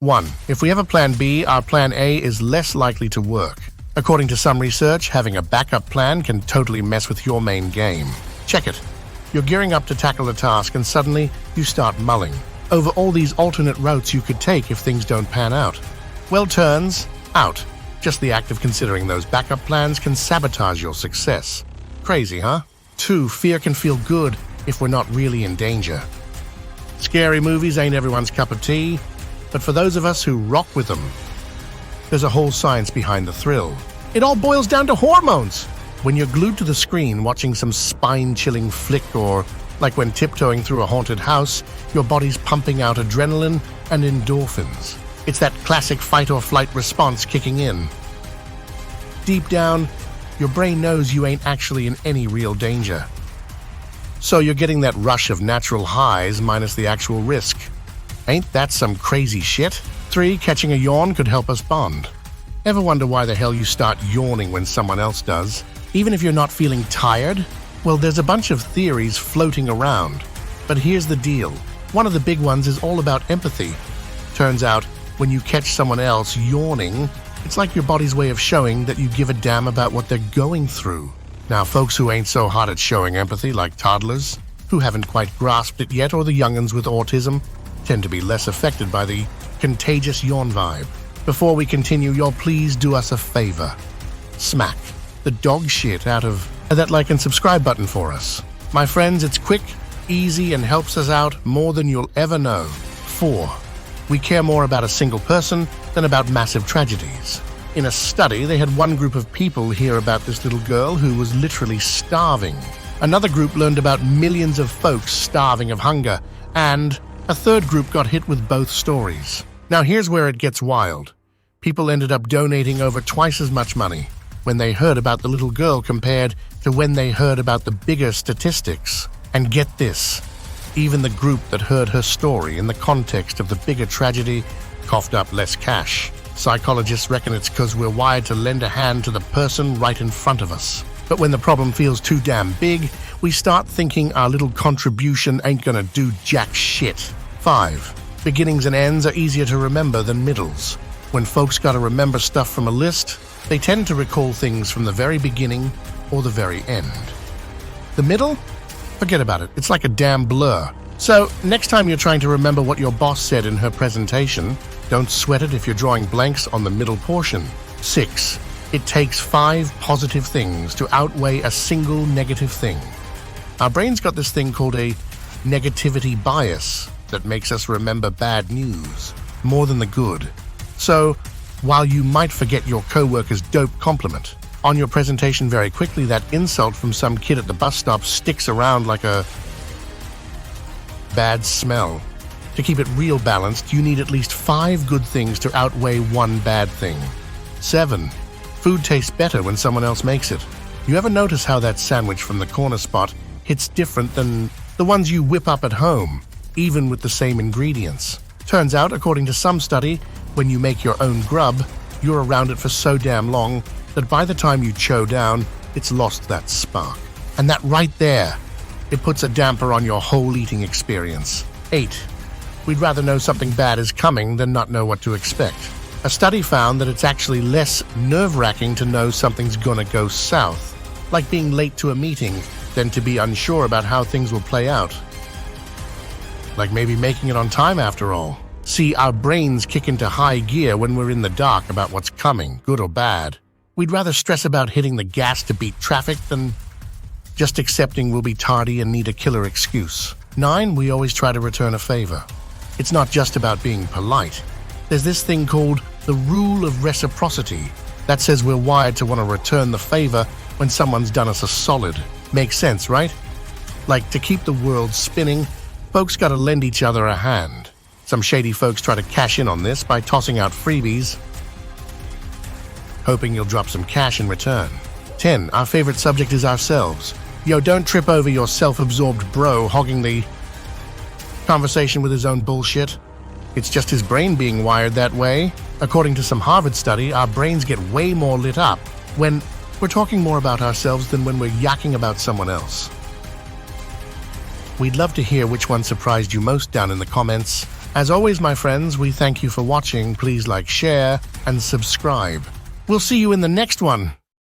1. If we have a plan B, our plan A is less likely to work. According to some research, having a backup plan can totally mess with your main game. Check it. You're gearing up to tackle a task and suddenly you start mulling over all these alternate routes you could take if things don't pan out. Well, turns out. Just the act of considering those backup plans can sabotage your success. Crazy, huh? 2. Fear can feel good if we're not really in danger. Scary movies ain't everyone's cup of tea, but for those of us who rock with them, there's a whole science behind the thrill. It all boils down to hormones. When you're glued to the screen watching some spine-chilling flick, or like when tiptoeing through a haunted house, your body's pumping out adrenaline and endorphins. It's that classic fight-or-flight response kicking in. Deep down, your brain knows you ain't actually in any real danger. So you're getting that rush of natural highs minus the actual risk. Ain't that some crazy shit? 3. Catching a yawn could help us bond. Ever wonder why the hell you start yawning when someone else does? Even if you're not feeling tired? Well, there's a bunch of theories floating around. But here's the deal. One of the big ones is all about empathy. Turns out, when you catch someone else yawning, it's like your body's way of showing that you give a damn about what they're going through. Now, folks who ain't so hot at showing empathy, like toddlers, who haven't quite grasped it yet, or the young'uns with autism, tend to be less affected by the contagious yawn vibe. Before we continue, y'all please do us a favor. Smack the dog shit out of that like and subscribe button for us. My friends, it's quick, easy, and helps us out more than you'll ever know. 4. We care more about a single person than about massive tragedies. In a study, they had one group of people hear about this little girl who was literally starving. Another group learned about millions of folks starving of hunger, and a third group got hit with both stories. Now here's where it gets wild. People ended up donating over twice as much money when they heard about the little girl compared to when they heard about the bigger statistics. And get this, even the group that heard her story in the context of the bigger tragedy coughed up less cash. Psychologists reckon it's because we're wired to lend a hand to the person right in front of us. But when the problem feels too damn big, we start thinking our little contribution ain't gonna do jack shit. 5. Beginnings and ends are easier to remember than middles. When folks gotta remember stuff from a list, they tend to recall things from the very beginning or the very end. The middle? Forget about it. It's like a damn blur. So, next time you're trying to remember what your boss said in her presentation, don't sweat it if you're drawing blanks on the middle portion. 6. It takes 5 positive things to outweigh a single negative thing. Our brain's got this thing called a negativity bias that makes us remember bad news more than the good. So, while you might forget your coworker's dope compliment, on your presentation very quickly that insult from some kid at the bus stop sticks around like a bad smell. To keep it real balanced, you need at least 5 good things to outweigh 1 bad thing. 7. Food tastes better when someone else makes it. You ever notice how that sandwich from the corner spot hits different than the ones you whip up at home, even with the same ingredients? Turns out, according to some study, when you make your own grub, you're around it for so damn long that by the time you chow down, it's lost that spark. And that right there, it puts a damper on your whole eating experience. 8. We'd rather know something bad is coming than not know what to expect. A study found that it's actually less nerve-wracking to know something's gonna go south, like being late to a meeting, than to be unsure about how things will play out. Like maybe making it on time after all. See, our brains kick into high gear when we're in the dark about what's coming, good or bad. We'd rather stress about hitting the gas to beat traffic than just accepting we'll be tardy and need a killer excuse. 9. We always try to return a favor. It's not just about being polite. There's this thing called the rule of reciprocity that says we're wired to want to return the favor when someone's done us a solid. Makes sense, right? Like, to keep the world spinning, folks gotta lend each other a hand. Some shady folks try to cash in on this by tossing out freebies, hoping you'll drop some cash in return. 10. Our favorite subject is ourselves. Yo, don't trip over your self-absorbed bro hogging the conversation with his own bullshit. It's just his brain being wired that way. According to some Harvard study, our brains get way more lit up when we're talking more about ourselves than when we're yakking about someone else. We'd love to hear which one surprised you most down in the comments. As always, my friends, we thank you for watching. Please like, share, and subscribe. We'll see you in the next one.